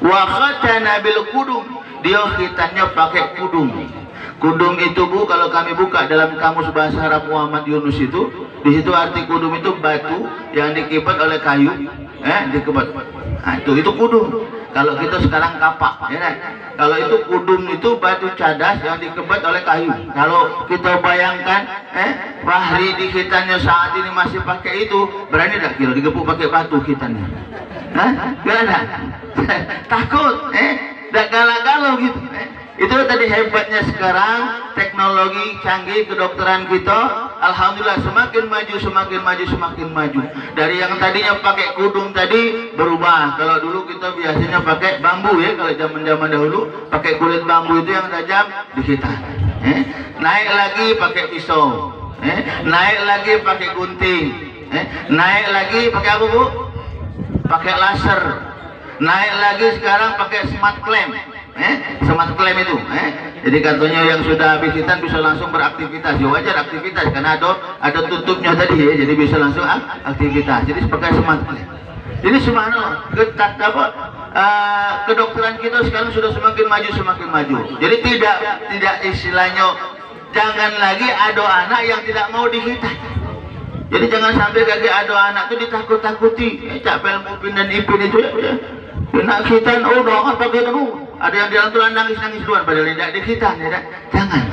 Wa khatana bil kudum, dia khitannya pakai kudung. Kudung itu Bu, kalau kami buka dalam kamus bahasa Arab Muhammad Yunus itu, di situ arti kudung itu batu yang dikibat oleh kayu, dikibat. Nah, itu kudung. Kalau kita sekarang kapak, ya kan? Kalau itu kudung itu batu cadas yang dikibat oleh kayu. Kalau kita bayangkan, Fahri di khitannya saat ini masih pakai itu, berani tak kira digepuk pakai batu khitannya? Gimana? Takut, tak galau-galau gitu. Itu tadi hebatnya sekarang teknologi canggih kedokteran kita, alhamdulillah semakin maju, semakin maju, semakin maju. Dari yang tadinya pakai kudung tadi berubah. Kalau dulu kita biasanya pakai bambu ya, kalau zaman-zaman dahulu pakai kulit bambu itu yang tajam di kita. Naik lagi pakai pisau, naik lagi pakai gunting, naik lagi pakai apa Bu? Pakai laser. Naik lagi sekarang pakai smart clamp. Smart clamp itu, jadi katanya yang sudah habis hitan bisa langsung beraktivitas. Ya wajar aktivitas karena ada tutupnya tadi ya, jadi bisa langsung aktivitas. Jadi pakai smart clamp. Jadi subhanallah, kedokteran kita sekarang sudah semakin maju, semakin maju. Jadi tidak istilahnya jangan lagi ada anak yang tidak mau dihitan. Jadi jangan sampai kaki ada anak itu ditakut-takuti. Cak pelmu dan ipin itu ya. Kena khitan, oh doang pakai itu. Ada yang di dalam tulang nangis-nangis luar padahal tidak dikhitan, ya. Jangan.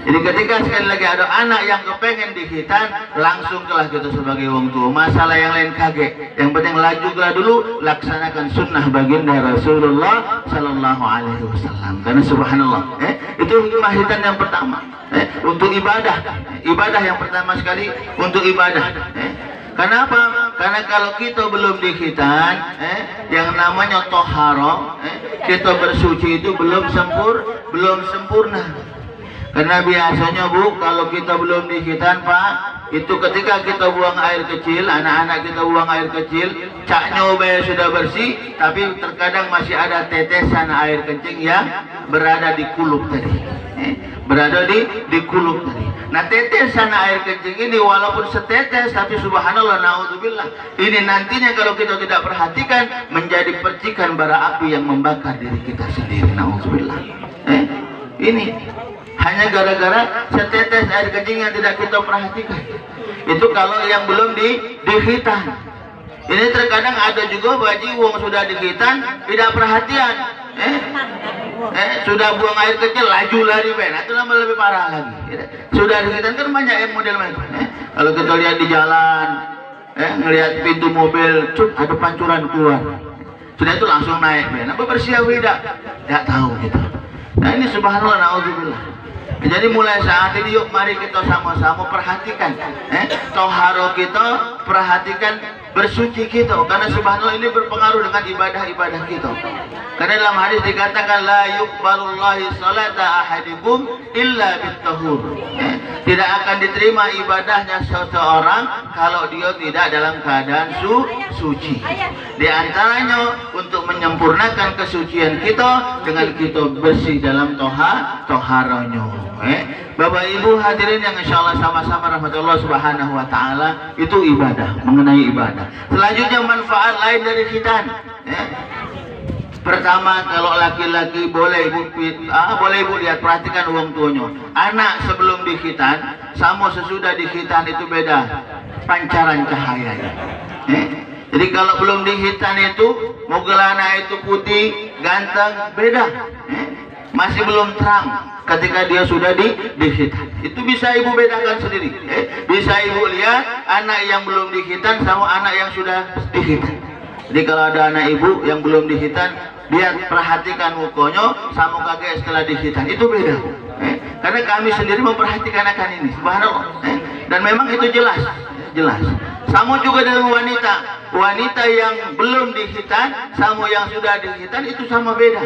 Jadi ketika sekali lagi ada anak yang kepengen dikhitan, langsung kelah kita sebagai wong tua. Masalah yang lain kaget. Yang penting lajulah dulu, laksanakan sunnah baginda Rasulullah Sallallahu Alaihi Wasallam. Karena subhanallah, itu hikmah hitan yang pertama. Untuk ibadah, ibadah yang pertama sekali untuk ibadah. Kenapa? Karena kalau kita belum dikhitan, yang namanya toharo, kita bersuci itu belum sempurna. Karena biasanya Bu, kalau kita belum dikhitan Pak, itu ketika kita buang air kecil, anak-anak kita buang air kecil, caknya sudah bersih, tapi terkadang masih ada tetesan air kencing yang berada di kulup tadi, berada di kulup tadi. Nah tetesan air kencing ini walaupun setetes, tapi subhanallah na'udzubillah, ini nantinya kalau kita tidak perhatikan menjadi percikan bara api yang membakar diri kita sendiri. Na'udzubillah. Ini hanya gara-gara setetes air kencing yang tidak kita perhatikan. Itu kalau yang belum dikhitan. Ini terkadang ada juga baji wong sudah dikhitan tidak perhatian, sudah buang air kecil laju lari itu nama lebih parah lagi. Sudah dikhitan kan banyak yang model itu. Kalau kita lihat di jalan, ngelihat pintu mobil, ada pancuran keluar, sudah itu langsung naik. Apa bersiap tidak tahu gitu. Nah ini subhanallah na'udzubillah. Jadi mulai saat ini yuk mari kita sama-sama perhatikan toharo kita, perhatikan bersuci kita, karena subhanallah ini berpengaruh dengan ibadah-ibadah kita. Karena dalam hadis dikatakan la yuqbalullahi salata ahadikum illa bittahur. Tidak akan diterima ibadahnya seseorang kalau dia tidak dalam keadaan suci. Di antaranya untuk menyempurnakan kesucian kita dengan kita bersih dalam toharonya. Bapak Ibu hadirin yang insyaallah sama-sama rahmatullah subhanahu wa ta'ala, itu ibadah, mengenai ibadah. Selanjutnya manfaat lain dari khitan. Pertama, kalau laki-laki boleh ibu lihat, perhatikan uang tuanya. Anak sebelum dikhitan sama sesudah dikhitan itu beda pancaran cahayanya. Jadi kalau belum dikhitan itu mogelana itu putih ganteng, beda. Masih belum terang. Ketika dia sudah dikhitan, itu bisa ibu bedakan sendiri. Bisa ibu lihat anak yang belum dikhitan sama anak yang sudah dikhitan. Jadi kalau ada anak ibu yang belum dikhitan, biar perhatikan mukanya sama kakek setelah dikhitan, itu beda. Karena kami sendiri memperhatikan akan ini, subhanallah. Dan memang itu jelas. Sama juga dengan wanita yang belum dikhitan sama yang sudah dikhitan itu sama beda.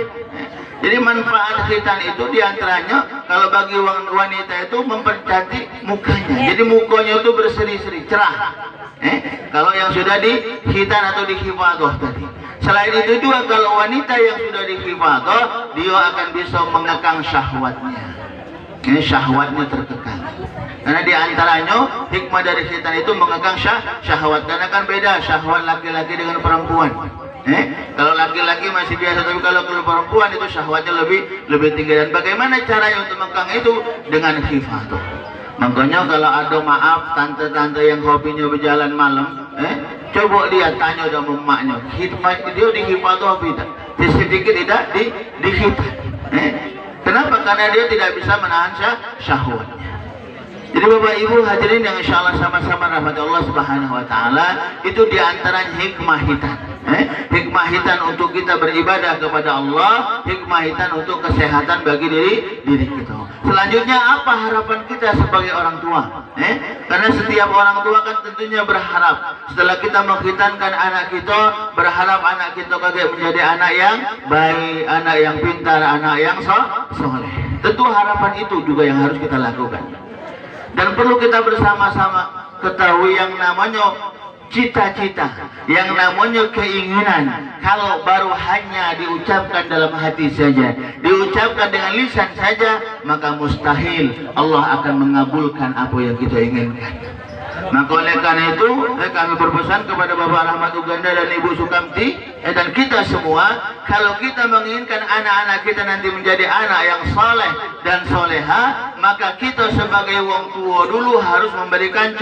Jadi manfaat khitan itu diantaranya kalau bagi wanita itu mempercantik mukanya. Jadi mukanya itu berseri-seri, cerah. Kalau yang sudah dikhitan atau dikhifadah tadi. Selain itu juga kalau wanita yang sudah dikhifadah, dia akan bisa mengekang syahwatnya. Syahwatnya terkekang. Karena diantaranya hikmah dari khitan itu mengekang syahwat. Karena kan beda syahwat laki-laki dengan perempuan. Kalau laki-laki masih biasa, tapi kalau perempuan itu syahwatnya lebih tinggi. Dan bagaimana caranya untuk mengkang itu? Dengan khifah tuh. Makanya kalau ada maaf tante-tante yang hobinya berjalan malam, coba lihat tanya sama emaknya, hikmah dia di khifah tuh apa tidak? Sedikit tidak di khifah. Kenapa? Karena dia tidak bisa menahan syahwatnya. Jadi Bapak Ibu hadirin yang insya Allah sama-sama rahmat Allah Subhanahu Wa Taala, itu diantara hikmah hitan. Hikmah hitan untuk kita beribadah kepada Allah, hikmah hitan untuk kesehatan bagi diri kita. Selanjutnya apa harapan kita sebagai orang tua? Karena setiap orang tua kan tentunya berharap setelah kita menghitankan anak kita, berharap anak kita menjadi anak yang baik, anak yang pintar, anak yang soleh. Tentu harapan itu juga yang harus kita lakukan. Dan perlu kita bersama-sama ketahui yang namanya cita-cita, yang namanya keinginan, kalau baru hanya diucapkan dalam hati saja, diucapkan dengan lisan saja, maka mustahil Allah akan mengabulkan apa yang kita inginkan. Maka oleh karena itu kami berpesan kepada Bapak Rahmat Uganda dan Ibu Sukamti dan kita semua, kalau kita menginginkan anak-anak kita nanti menjadi anak yang saleh dan soleha, maka kita sebagai wong tua dulu harus memberikan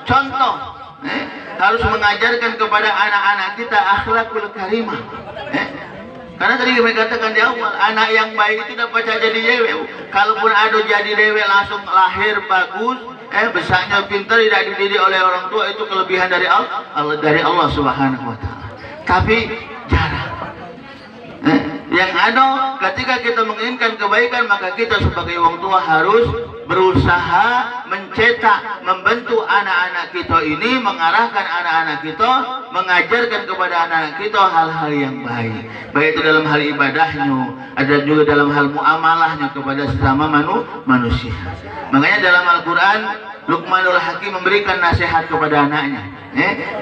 contoh, harus mengajarkan kepada anak-anak kita akhlakul karimah. Karena tadi kami katakan di awal, anak yang baik itu dapat jadi dewe. Kalaupun ada jadi dewe langsung lahir bagus, besarnya pintar, tidak dididik oleh orang tua, itu kelebihan dari Allah Subhanahu Wa Taala. Tapi jarang. Yang ada ketika kita menginginkan kebaikan, maka kita sebagai orang tua harus berusaha mencetak, membentuk anak-anak kita ini, mengarahkan anak-anak kita, mengajarkan kepada anak-anak kita hal-hal yang baik, baik itu dalam hal ibadahnya, ada juga dalam hal muamalahnya kepada sesama manusia. Makanya dalam Al-Quran Luqmanul Hakim memberikan nasihat kepada anaknya.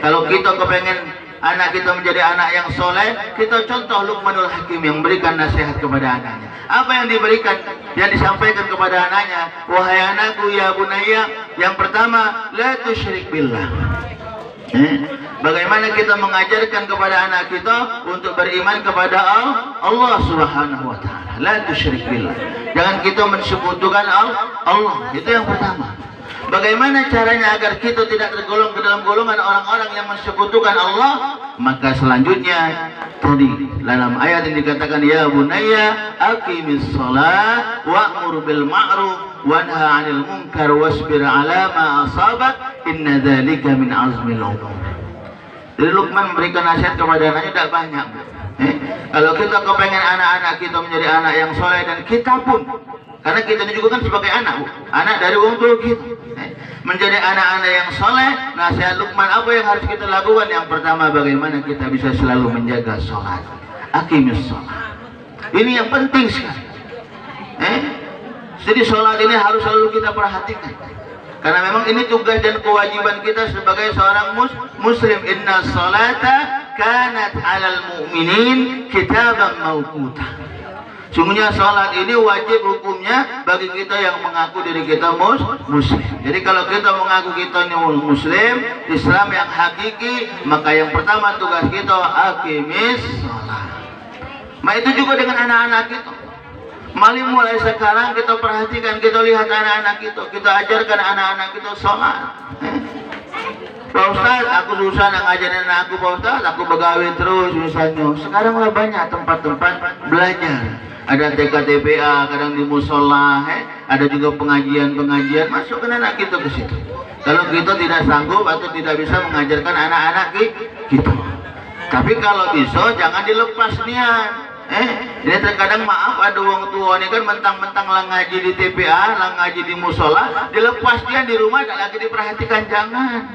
Kalau kita kepengen anak kita menjadi anak yang soleh, kita contoh Luqmanul Hakim yang memberikan nasihat kepada anaknya. Apa yang diberikan, yang disampaikan kepada anaknya? Wahai anakku ya bunayya, yang pertama la tusyrik billah. Bagaimana kita mengajarkan kepada anak kita untuk beriman kepada Allah Subhanahu Wa Taala. La tusyrik billah. Jangan kita mensekutukan Allah. Itu yang pertama. Bagaimana caranya agar kita tidak tergolong ke dalam golongan orang-orang yang mensekutukan Allah? Maka selanjutnya tadi dalam ayat yang dikatakan ya bunayya aqimis shalah wa'mur bil ma'ruf wanha 'anil munkar wasbir 'ala ma asabak inna dzalika min azmil umur. Jadi Luqman memberikan nasihat kepada anaknya tidak banyak. Kalau kita kepengen anak-anak kita menjadi anak yang soleh, dan kita pun, karena kita ini juga kan sebagai anak dari orang tua kita, menjadi anak-anak yang soleh, nasihat Luqman apa yang harus kita lakukan? Yang pertama, bagaimana kita bisa selalu menjaga sholat. Aqimus sholat. Ini yang penting sekali. Jadi sholat ini harus selalu kita perhatikan, karena memang ini tugas dan kewajiban kita sebagai seorang muslim. Inna sholata kanat 'alal mu'minin kitaban mawquta. Sungguhnya sholat ini wajib hukumnya bagi kita yang mengaku diri kita muslim. Jadi kalau kita mengaku kita muslim, Islam yang hakiki, maka yang pertama tugas kita aqimis sholat. Nah itu juga dengan anak-anak kita. Mulai sekarang kita perhatikan, kita lihat anak-anak kita ajarkan anak-anak kita sholat. Pak Ustaz, aku susah nak ngajarin anak aku, Pak Ustaz, aku begawe terus misalnya. Sekarang lah banyak tempat-tempat belajar. Ada TKTPA, kadang di musola, ada juga pengajian-pengajian, masukkan anak kita ke situ. Kalau kita tidak sanggup atau tidak bisa mengajarkan anak-anak kita, tapi kalau bisa jangan dilepas niat. Ini terkadang maaf ada orang tua ini kan mentang-mentang lah ngaji di TPA, lah ngaji di musola, dilepas dia di rumah tak lagi diperhatikan, jangan.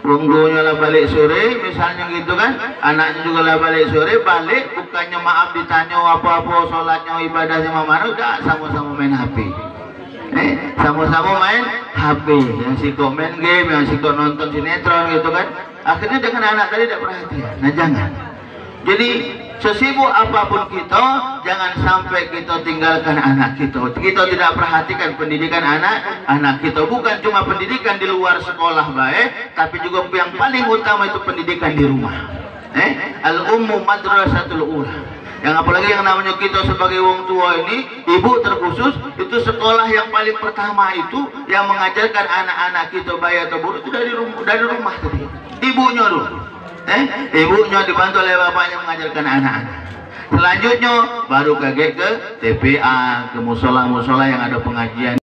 Orang tuanya lah balik sore misalnya gitu kan, anaknya juga lah balik sore, balik bukannya maaf ditanya apa-apa sholatnya ibadahnya mana, udah sama-sama main HP. Sama-sama main HP, yang si main game, yang si nonton sinetron gitu kan. Akhirnya dengan anak tadi tidak perhatian. Nah jangan. Jadi sesibuk apapun kita, jangan sampai kita tinggalkan anak kita. Kita tidak perhatikan pendidikan anak kita. Bukan cuma pendidikan di luar sekolah baik, tapi juga yang paling utama itu pendidikan di rumah. Al ummu madrasatul ula. Yang apalagi yang namanya kita sebagai wong tua ini, ibu terkhusus itu sekolah yang paling pertama itu yang mengajarkan anak-anak kita bayi atau buruk itu dari rumah tadi. Ibunya dulu. Ibunya dibantu oleh bapaknya mengajarkan anak-anak. Selanjutnya baru ke TPA, ke musola-musola yang ada pengajian.